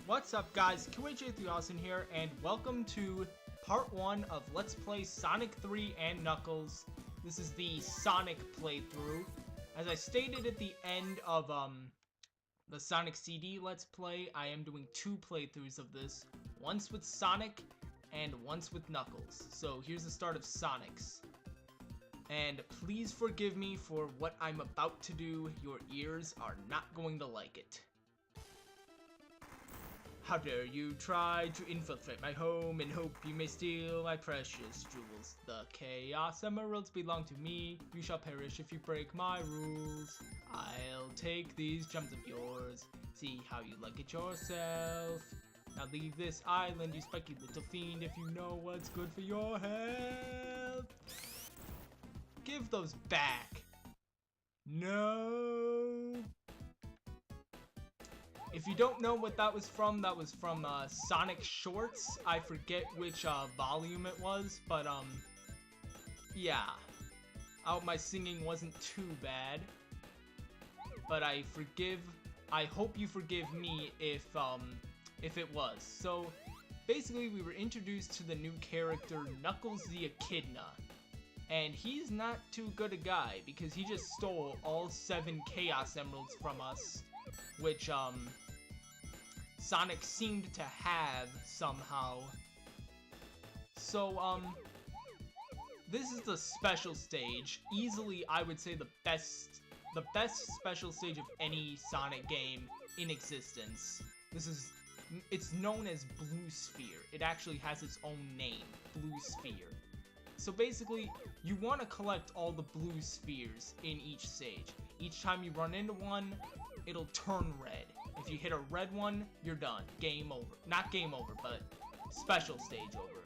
What's up guys, QHJ3000 here, and welcome to part 1 of Let's Play Sonic 3 and Knuckles. This is the Sonic playthrough. As I stated at the end of the Sonic CD Let's Play, I am doing 2 playthroughs of this. Once with Sonic, and once with Knuckles. So here's the start of Sonic's. And please forgive me for what I'm about to do, your ears are not going to like it. How dare you try to infiltrate my home and hope you may steal my precious jewels. The Chaos Emeralds belong to me. You shall perish if you break my rules. I'll take these gems of yours. See how you like it yourself. Now leave this island, you spiky little fiend, if you know what's good for your health. Give those back. No. If you don't know what that was from Sonic Shorts. I forget which volume it was, but yeah. My singing wasn't too bad. But I hope you forgive me if it was. So basically we were introduced to the new character Knuckles the Echidna. And he's not too good a guy because he just stole all 7 Chaos Emeralds from us, which Sonic seemed to have somehow. So this is the special stage. Easily I would say the best special stage of any Sonic game in existence. It's known as Blue Sphere. It actually has its own name, Blue Sphere. So basically, you want to collect all the blue spheres in each stage. Each time you run into one, it'll turn red. If you hit a red one, you're done. Game over. Not game over, but special stage over.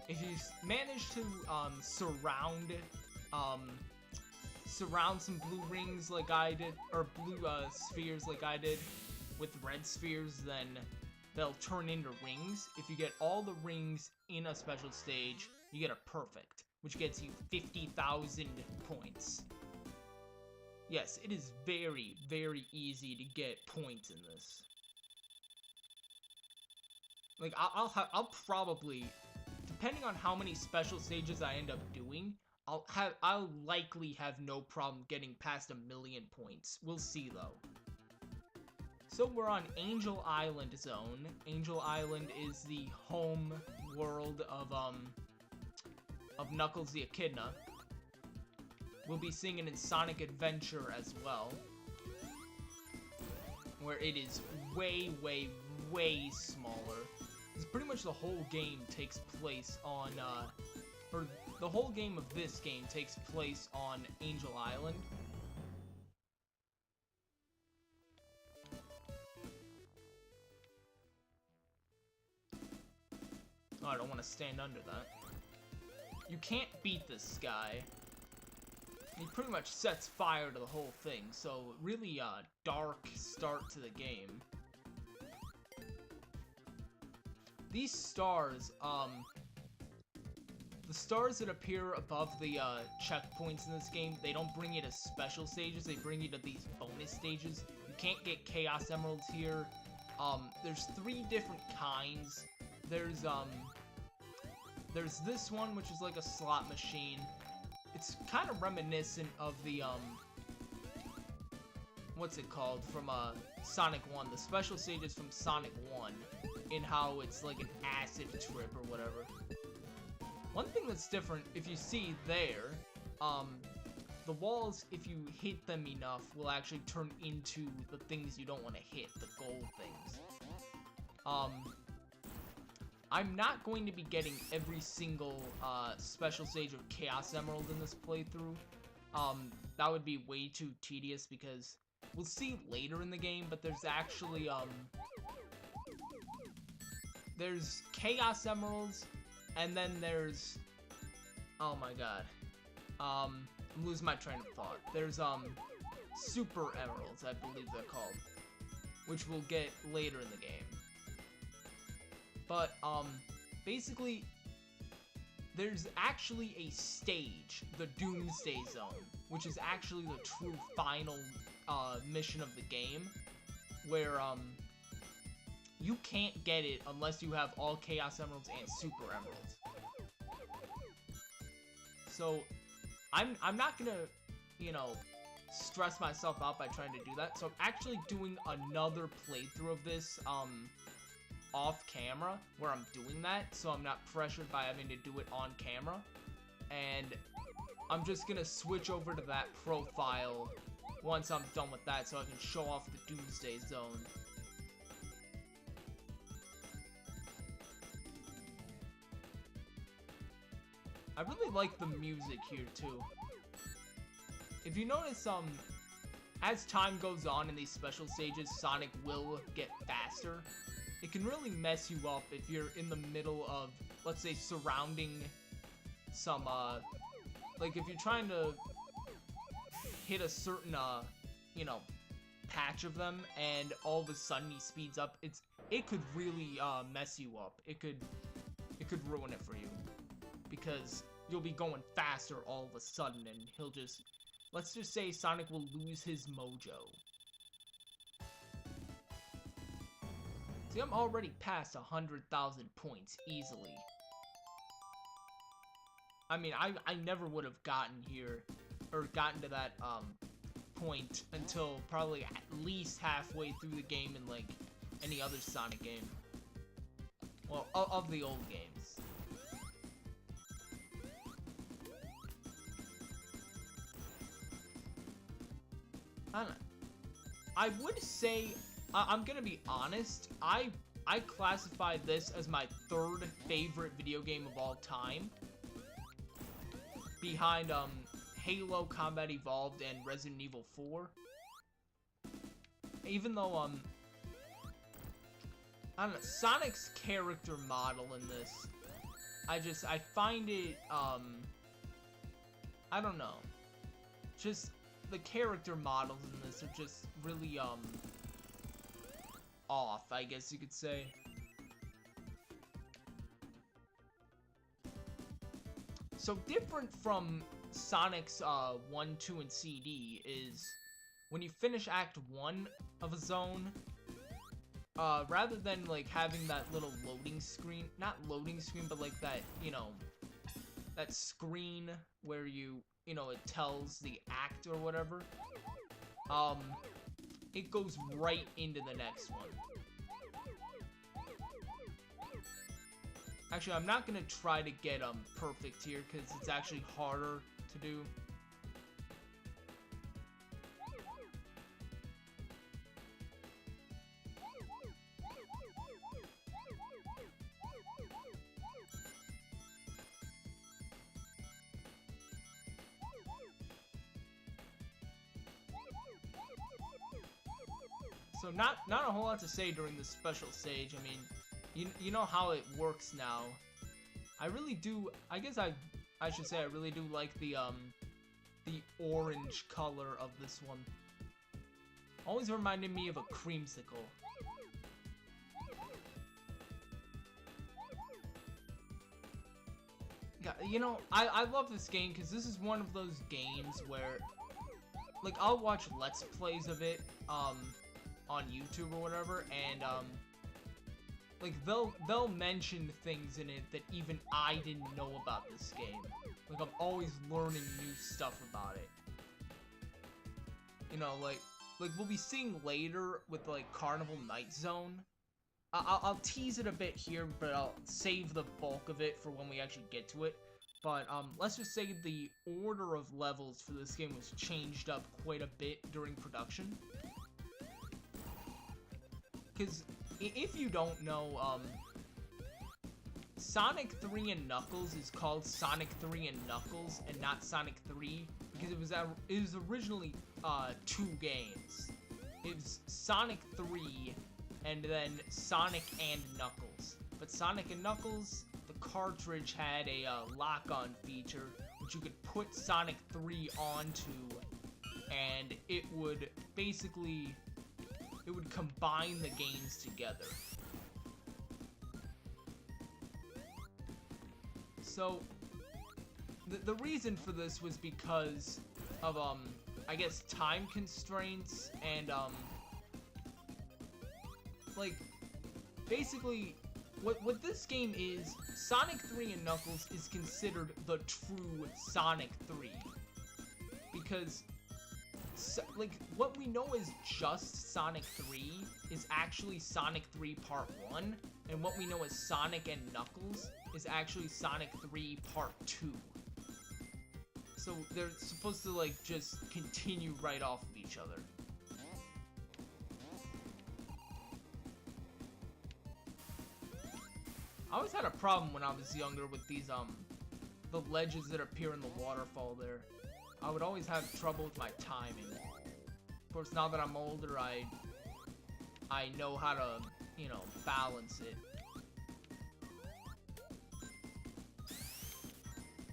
If you manage to surround some blue rings like I did, or blue spheres like I did with red spheres, then they'll turn into rings. If you get all the rings in a special stage, you get a perfect, which gets you 50,000 points. Yes, it is very, very easy to get points in this. Like, I'll probably, depending on how many special stages I end up doing, I'll likely have no problem getting past 1,000,000 points. We'll see though. So we're on Angel Island Zone. Angel Island is the home world of Knuckles the Echidna. We'll be seeing it in Sonic Adventure as well, where it is way, way, way smaller. Because pretty much the whole game takes place on, or the whole game of this game takes place on Angel Island. Oh, I don't want to stand under that. You can't beat this guy. He pretty much sets fire to the whole thing, so really dark start to the game. These stars, the stars that appear above the checkpoints in this game, they don't bring you to special stages, they bring you to these bonus stages. You can't get Chaos Emeralds here. There's 3 different kinds. There's this one, which is like a slot machine. It's kind of reminiscent of the, what's it called, from, Sonic 1. The special stages from Sonic 1, in how it's like an acid trip or whatever. One thing that's different, if you see there, the walls, if you hit them enough, will actually turn into the things you don't want to hit, the gold things. I'm not going to be getting every single special stage of Chaos Emerald in this playthrough. That would be way too tedious because we'll see later in the game, but there's actually, there's Chaos Emeralds, and then there's, oh my god, I'm losing my train of thought. There's, Super Emeralds, I believe they're called, which we'll get later in the game. But, basically, there's actually a stage, the Doomsday Zone, which is actually the true final, mission of the game, where, you can't get it unless you have all Chaos Emeralds and Super Emeralds. So, I'm not gonna, you know, stress myself out by trying to do that. So I'm actually doing another playthrough of this, off camera, where I'm doing that, so I'm not pressured by having to do it on camera. And I'm just gonna switch over to that profile once I'm done with that, so I can show off the Doomsday Zone. I really like the music here, too. If you notice, as time goes on in these special stages, Sonic will get faster. It can really mess you up if you're in the middle of, let's say, surrounding some, like, if you're trying to hit a certain, you know, patch of them, and all of a sudden he speeds up, it could really, mess you up. It could ruin it for you. Because you'll be going faster all of a sudden, and he'll just, let's just say Sonic will lose his mojo. See, I'm already past 100,000 points easily. I mean, I never would have gotten here, or gotten to that, point until probably at least halfway through the game in, like, any other Sonic game. Well, of the old games. I don't know. I would say, I'm gonna be honest, I classify this as my third favorite video game of all time. Behind, Halo Combat Evolved and Resident Evil 4. Even though, I don't know, Sonic's character model in this, I find it, I don't know. Just, the character models in this are just really, off, I guess you could say. So different from Sonic's, 1, 2, and CD is, when you finish Act 1 of a zone, rather than, like, having that little loading screen, not loading screen, but, like, that, you know, that screen where you know, it tells the act or whatever, it goes right into the next one. Actually, I'm not gonna try to get, perfect here, because it's actually harder to do. So not a whole lot to say during this special stage. I mean, you know how it works now. I really do, I guess I should say I really do like the orange color of this one. Always reminded me of a creamsicle. You know, I love this game because this is one of those games where, like, I'll watch Let's Plays of it, on YouTube or whatever, and, like, they'll mention things in it that even I didn't know about this game. Like, I'm always learning new stuff about it. You know, like we'll be seeing later with, like, Carnival Night Zone. I'll tease it a bit here, but I'll save the bulk of it for when we actually get to it. But, let's just say the order of levels for this game was changed up quite a bit during production. Because, if you don't know, Sonic 3 and Knuckles is called Sonic 3 and Knuckles, and not Sonic 3, because it was originally, 2 games. It was Sonic 3, and then Sonic and Knuckles. But Sonic and Knuckles, the cartridge had a, lock-on feature, which you could put Sonic 3 onto, and it would basically, it would combine the games together. So, the reason for this was because of, I guess, time constraints, and, like, basically, what this game is, Sonic 3 and Knuckles is considered the true Sonic 3. Because, like, what we know is just Sonic 3 is actually Sonic 3 Part 1, and what we know as Sonic and Knuckles is actually Sonic 3 Part 2. So they're supposed to, like, just continue right off of each other. I always had a problem when I was younger with these, the ledges that appear in the waterfall there. I would always have trouble with my timing. Of course, now that I'm older, I know how to, you know, balance it.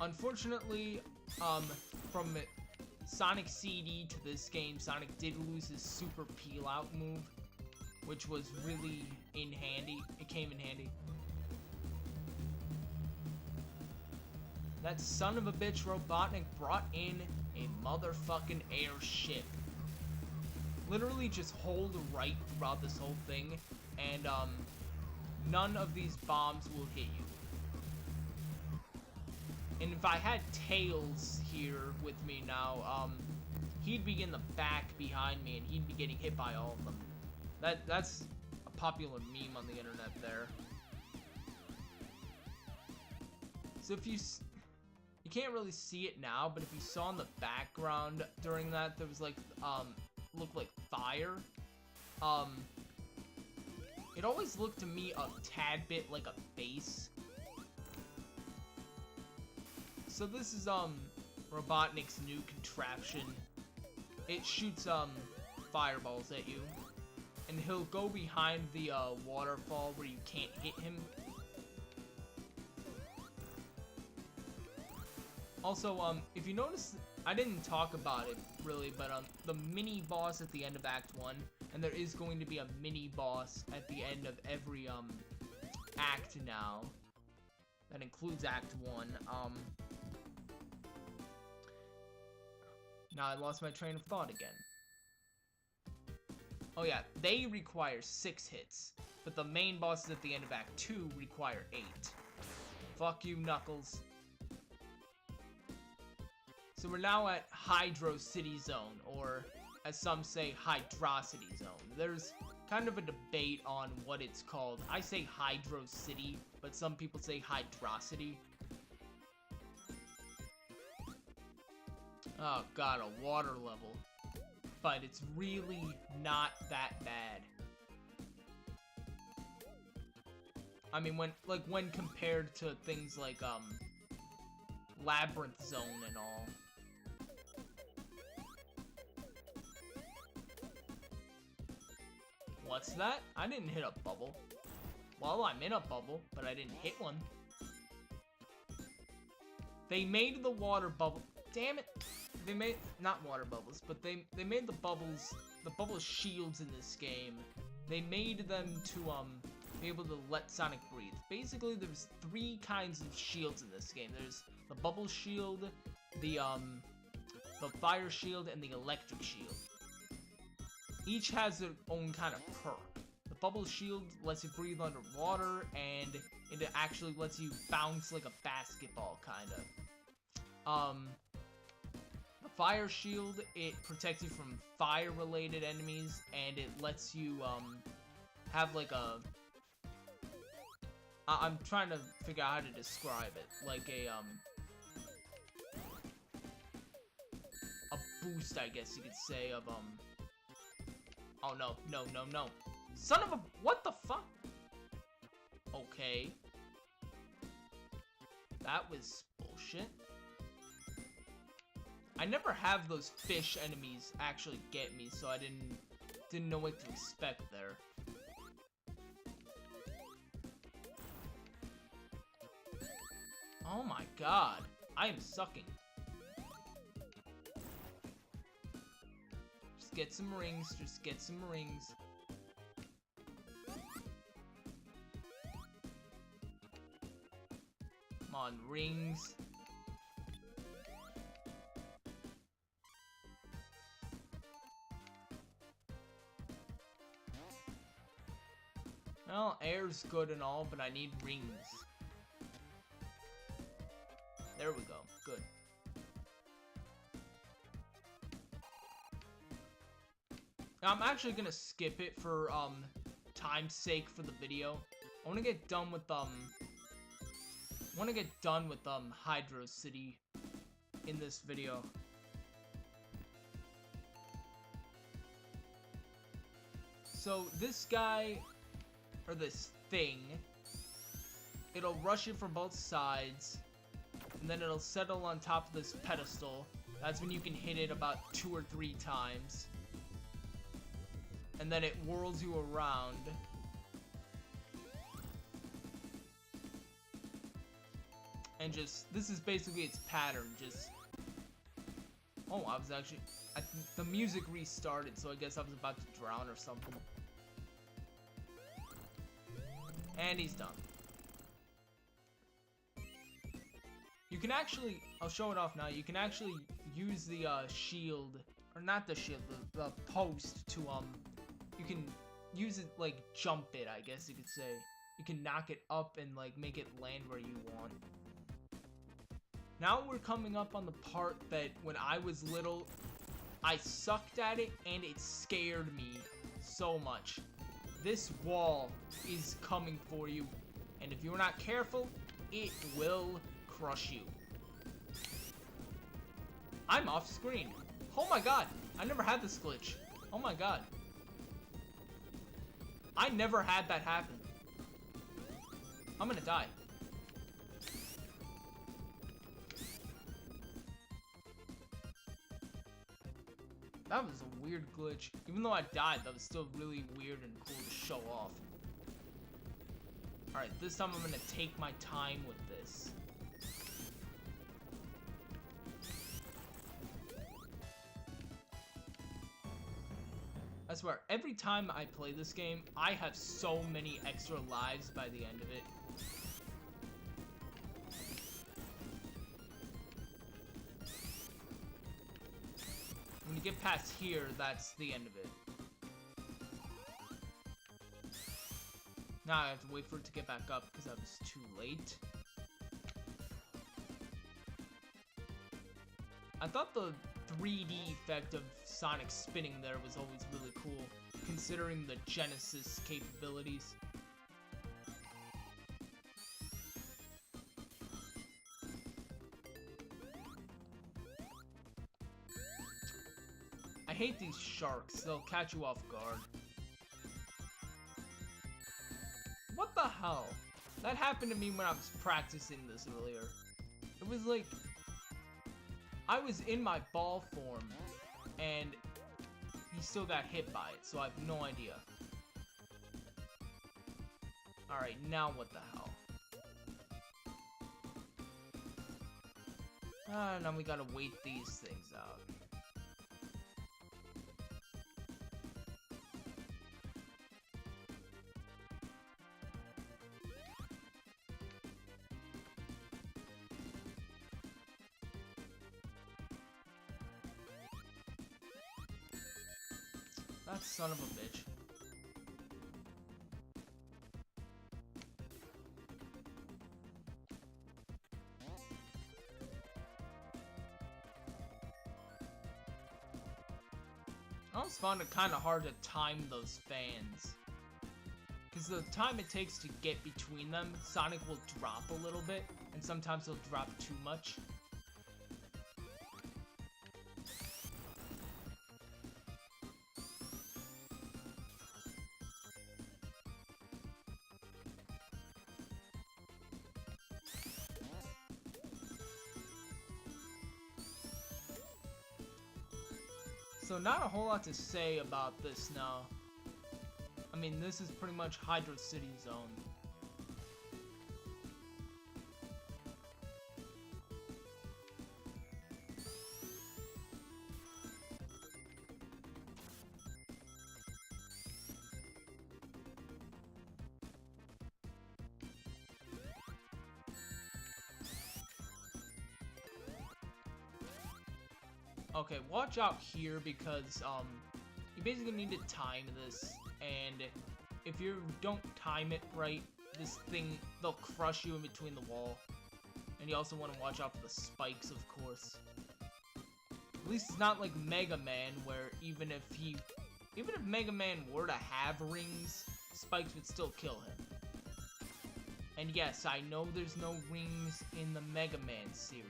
Unfortunately, from Sonic CD to this game, Sonic did lose his super peel out move, which was really in handy. It came in handy. That son of a bitch Robotnik brought in a motherfucking airship. Literally just hold right throughout this whole thing, and none of these bombs will hit you. And if I had Tails here with me now, he'd be in the back behind me, and he'd be getting hit by all of them. That's a popular meme on the internet there. So if you can't really see it now, but if you saw in the background during that, there was like, looked like fire. It always looked to me a tad bit like a base. So this is, Robotnik's new contraption. It shoots, fireballs at you. And he'll go behind the, waterfall where you can't hit him. Also, if you notice, I didn't talk about it, really, but, the mini-boss at the end of Act 1, and there is going to be a mini-boss at the end of every, act now. That includes Act 1, Now I lost my train of thought again. Oh yeah, they require 6 hits, but the main bosses at the end of Act 2 require 8. Fuck you, Knuckles. So we're now at Hydrocity Zone, or as some say, Hydrocity Zone. There's kind of a debate on what it's called. I say Hydrocity, but some people say Hydrocity. Oh god, a water level. But it's really not that bad. I mean, when compared to things like, Labyrinth Zone and all. What's that? I didn't hit a bubble. Well, I'm in a bubble, but I didn't hit one. They made the water bubble. Damn it. They made, not water bubbles, but they made the bubble shields in this game. They made them to, be able to let Sonic breathe. Basically, there's 3 kinds of shields in this game. There's the bubble shield, the fire shield, and the electric shield. Each has their own kind of perk. The bubble shield lets you breathe underwater, and it actually lets you bounce like a basketball, kind of. The fire shield, it protects you from fire-related enemies, and it lets you, have like a... I'm trying to figure out how to describe it. Like a boost, I guess you could say, of, Oh, no, no, no, no. Son of a... What the fuck? Okay. That was bullshit. I never have those fish enemies actually get me, so I didn't know what to expect there. Oh my god. I am sucking. Just get some rings. Just get some rings. Come on, rings. Well, air's good and all, but I need rings. There we go. Good. Now, I'm actually gonna skip it for time's sake for the video. I wanna get done with Hydrocity in this video. So this guy, or this thing, it'll rush you from both sides, and then it'll settle on top of this pedestal. That's when you can hit it about 2 or 3 times. And then it whirls you around. And just, this is basically its pattern, just... Oh, I was actually... the music restarted, so I guess I was about to drown or something. And he's done. You can actually, I'll show it off now, you can actually use the shield, or not the shield, the post to, you can use it, like, jump it, I guess you could say. You can knock it up and, like, make it land where you want. Now we're coming up on the part that when I was little, I sucked at it and it scared me so much. This wall is coming for you, and if you're not careful, it will crush you. I'm off screen. Oh my god, I never had this glitch. Oh my god. I never had that happen. I'm gonna die. That was a weird glitch. Even though I died, that was still really weird and cool to show off. Alright, this time I'm gonna take my time with this. I swear, every time I play this game, I have so many extra lives by the end of it. When you get past here, that's the end of it. Now I have to wait for it to get back up because I was too late. I thought the 3D effect of Sonic spinning there was always really cool, considering the Genesis capabilities. I hate these sharks, they'll catch you off guard. What the hell? That happened to me when I was practicing this earlier. It was like, I was in my ball form, and he still got hit by it, so I have no idea. Alright, now what the hell? Now we gotta wait these things out. That son of a bitch. I always found it kind of hard to time those fans. Because the time it takes to get between them, Sonic will drop a little bit, and sometimes he'll drop too much. So not a whole lot to say about this now. I mean, this is pretty much Hydrocity Zone. Okay, watch out here because, you basically need to time this, and if you don't time it right, this thing, they'll crush you in between the wall. And you also want to watch out for the spikes, of course. At least it's not like Mega Man, where even if Mega Man were to have rings, spikes would still kill him. And yes, I know there's no rings in the Mega Man series.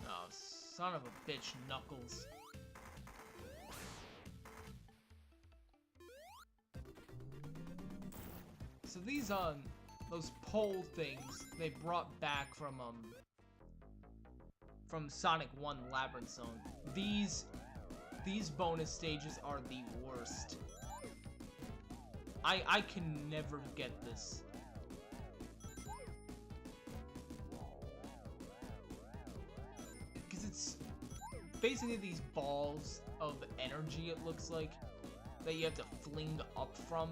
Oh, son of a bitch, Knuckles. So these, those pole things, they brought back from Sonic 1 Labyrinth Zone. These bonus stages are the worst. I can never get this. Because it's basically these balls of energy, it looks like, that you have to fling up from.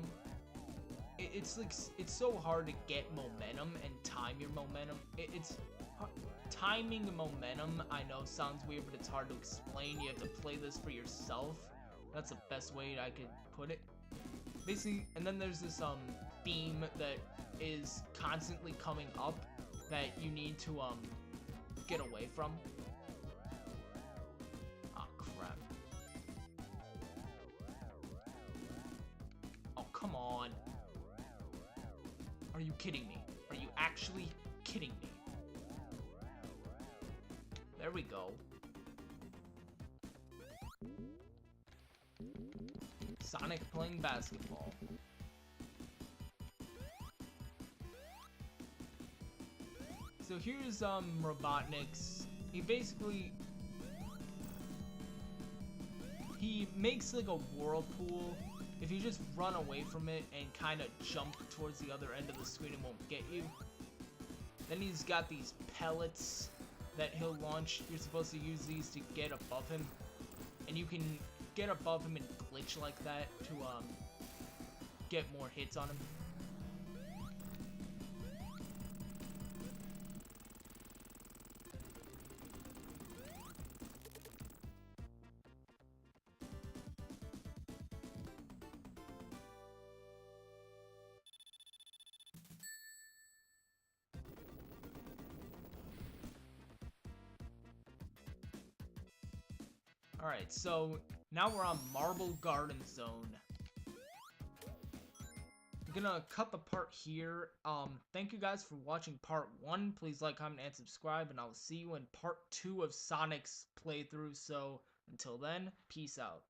It's like, it's so hard to get momentum and time your momentum. It's timing momentum, I know sounds weird, but it's hard to explain. You have to play this for yourself. That's the best way I could put it. Basically, and then there's this beam that is constantly coming up that you need to get away from. Oh crap. Oh, come on. Are you kidding me? Are you actually kidding me? There we go. Sonic playing basketball. So here's Robotnik's. He makes like a whirlpool. If you just run away from it and kind of jump towards the other end of the screen, it won't get you. Then he's got these pellets that he'll launch. You're supposed to use these to get above him. And you can get above him and glitch like that to get more hits on him. Alright, so now we're on Marble Garden Zone. I'm gonna cut the part here. Thank you guys for watching part 1. Please like, comment, and subscribe, and I'll see you in part 2 of Sonic's playthrough. So, until then, peace out.